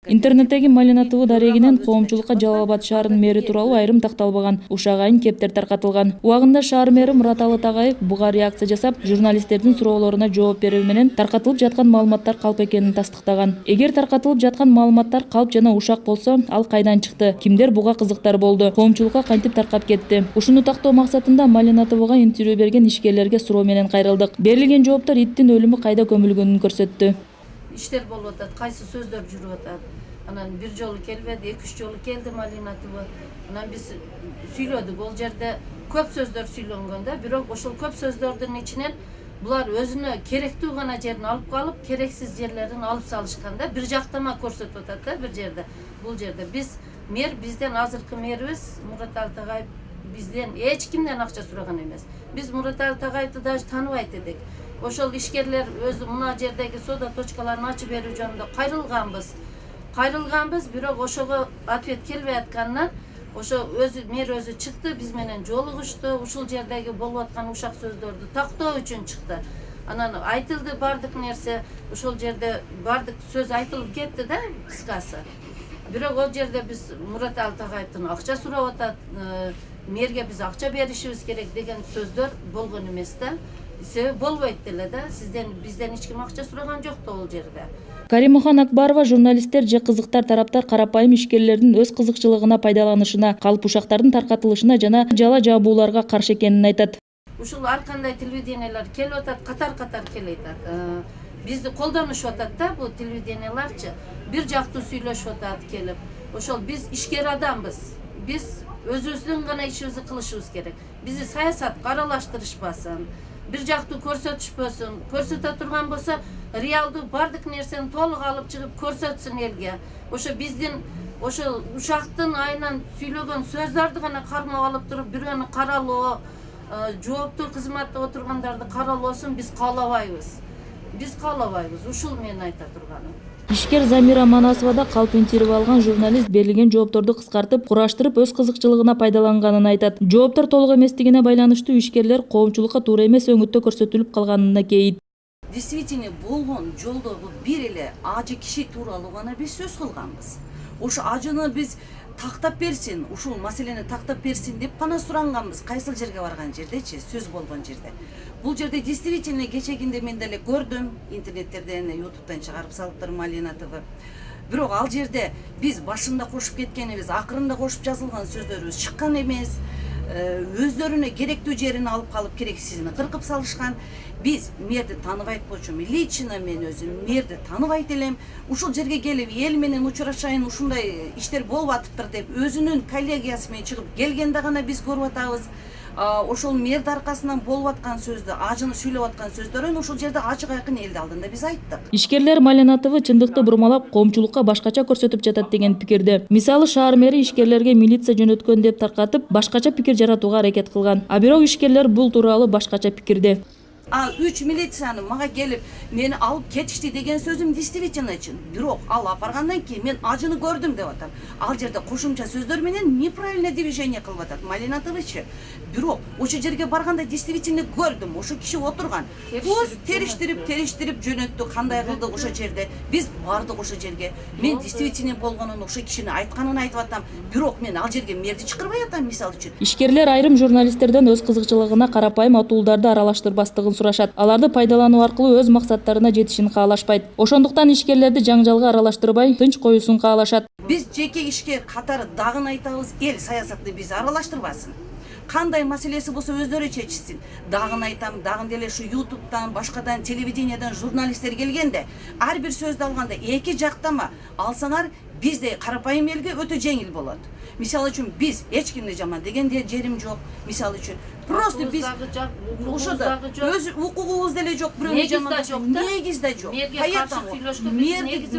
Интернеттеги Малинатыбы дарегинен коомчулукка Жалал-Абад шаарынын мэри тууралуу айрым такталбаган ушак кептер таркатылган. Убагында шаар мэри Мураталы Тагаев буга реакция жасап, журналисттердин суроолоруна жооп берүү менен таркатылып жаткан маалыматтар калп экенин тастыктаган. Эгер таркатылып жаткан маалыматтар калп жана ушак болсо, ал кайдан чыкты? Кимдер буга кызыктар болду? Коомчулукка кантип таркап кетти? Ушуну тактоо максатында Малинатыбыга интервью берген ишкерлерге суроо менен кайрылдык. Берилген жооптор иттин өлүмү кайда көмүлгөнүн көрсөттү. İşler bol atat, kaysı sözler jürüp atat. Anan bir jolu kelbedi, 2-3 jolu keldi Malinatıbı. Anan biz süylödük, ol jerde köp sözler süylöngönde, birok oşul köp sözlerden içinen bular özüne kerektiği gana jerini alıp kalıp, kereksiz yerlerini alıp salışkanda bir jaktama körsetip atat da bir jerde. Bul jerde bizden azırkı merimiz Murat Tagay bizden hiç kimden akça suragan emas. Biz Murat Tagay'ı da tanıbayt edik. Oşol işgerler özü muna jerdegi soda toçkalarini açıp berүү жөнүндө кайрылганбыз, бирок ошого ответ келбей аткандан ошо мэр өзү чыкты, биз менен жолугушту, ушул жердеги болуп аткан ушак сөздөрдү тактоо үчүн чыкты. Анан айтылды бардык нерсе, ушул жерде бардык сөз айтылып кетти да, кыскасы. Бирок ол жерде биз Мурат Tagay'тын акча сурап атат, мэрге биз акча беришибиз керек деген сөздөр болгон эмес да. Себеп болбойт деле да, бизден эч ким акча сураган жок да ол жерде. Каримхан Акбарова журналисттер же кызыктар тараптар карапайым ишкерлердин өз кызыкчылыгына пайдаланышына, калп ушактардын таркатылышына жана жала жабууларга каршы экенин айтат. Ушул ар кандай телевидениялар келип атат, катар келет. Бизди колдонушуп атат да бул телевиденияларчы. Бир жактуу сүйлөшүп атат келип. Ошол биз ишкер адамбыз. Биз өзүбүздүн гана ишибизди кылышыбыз керек. Бизди саясатка аралаштырышпасын. Bir жактуу көрсөтүшпөсүн, көрсөтө турган болсо, реалдуу бардык нерсени толук алып чыгып көрсөтсүн элге. Ошо биздин ошо ушактын айынан сүйлөгөн сөздөрдү гана кармап алып туруп, бирөөнү каралоо, жооптуу кызматта отургандарды каралоосун биз каалабайбыз. Ушул менин айта турганым. Ишкер Замира Манасова да калп интервью алган журналист берилген жоопторду кыскартып, кураштырып өз кызыкчылыгына пайдаланганын айтат. Жооптор толук эместигине байланыштуу ишкерлер коомчулукка туура эмес өңүттө көрсөтүлүп калганына кейит. Действительно болгон жолдо бир эле ажы киши тууралуу гана биз сөз кылганбыз. Ошо ажыны биз тактап берсин, ушул маселени тактап берсин деп гана суранганбыз. Кайсыл жерге барган жердечи, сөз болгон жерде. Бул жерде действительно кечегинде мен деле көрдүм, интернеттерден, ютубтан чыгарып салыптыр Малинатыбы. Бирок ал жерде биз башында кошуп кеткенибиз, акырында кошуп жазылган сөздөрүбүз чыккан эмес. Өздөрүнө керектүү жерин алып калып керексизин кыркып салышкан. Биз мэрди тааныбайт болчумун, лично мен өзүм мэрди тааныбайт элем. Ушул жерге келип эл менен учурашайын, ушундай иштер болуп атыптыр деп өзүнүн коллегиясы менен чыгып келгенде гана биз көрүп атабыз. Ошол мэрди аркасынан болуп аткан сөздү, ажыны сүйлөп аткан сөздөрүн ушул жерде ачык айкын эл алдында биз айттык. Ишкерлер Малинатыбы чындыкты бурмалап, коомчулукка башкача көрсөтүп жатат деген пикирде. Мисалы шаар мэри ишкерлерге милиция жөнөткөн деп таркатып, башкача пикир жаратууга аракет кылган. А бирок ишкерлер бул тууралуу башкача пикирде. 3 милицияны мага келип мени алып кетишти деген сөзүм действительно чын. Бирок ал апаргандан кийин мен ажыны көрдүм деп атам. Ал жерде кошумча сөздөр менен неправильно движение кылып атат Малинатыбычы. Бирок ошо жерге барганда действительно көрдүм. Ошо киши отурган. Көз териштирип жөнөттү. Кандай кылдык ошо жерде? Биз бардык ошо жерге. Мен действительно болгонун ошо кишинин айтканын айтып атам. Бирок мен ал жерге мерди чакырбай атам мисалы үчүн. Ишкерлер айрым журналисттерден өз кызыкчылыгына карапайым атууларды аралаштырбастыгын сурашат. Аларды пайдалануу аркылуу өз максаттарына жетишин каалашпайт. Ошондуктан ишкерлерди жаңжалга аралаштырбай, тынч коюусун каалашат. Биз жеке ишкер катары дагын айтабыз, эл саясатты биз аралаштырбасын. Кандай маселеси болсо өздөрү чечишсин. Дагын айтам, дагын деле ушу ютубтан, башкадан телевидениядан журналисттер келгенде, ар бир сөздү алганда эки жактама алсаңар, бизде карапайым элге өтө жеңил болот. Мисалы үчүн биз эч кимди жаман деген жерим жок. Мисалы үчүн просто биз ошодо өз укугубуз деле жок, бирөөнү жамандашып, негиз да жок.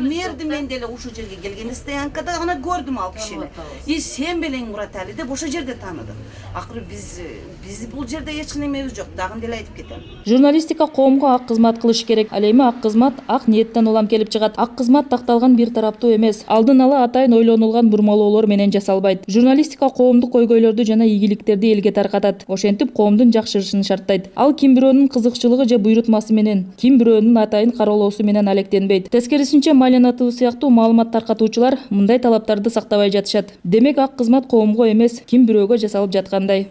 Мерди мен деле ушул жерге келгенде стоянкада гана көрдүм ал кишини. И сен белең Муратали деп ошол жерде тааныдым. Акыры биз бул жерде эч кимебиз жок, дагын деле айтып кетем. Журналистика коомго ак кызмат кылыш керек. Ал эми ак кызмат ак ниеттен улам келип чыгат. Ак кызмат такталган бир тараптуу эмес, алдын ала атайын ойлонулган бурмалоолор менен жасалат. албайт. Журналистика коомдук көйгөйлөрдү жана ийгиликтерди элге таркатат. Ошентип коомдун жакшырышын шарттайт. Ал ким бирөөнүн кызыкчылыгы же буйрутмасы менен, ким бирөөнүн атайын кароолоосу менен алектенбейт. Тескерисинче Малина сыяктуу маалымат таркатуучулар мындай талаптарды сактабай жатышат. Демек ак кызмат коомго эмес, ким бирөөгө жасалып жаткандай.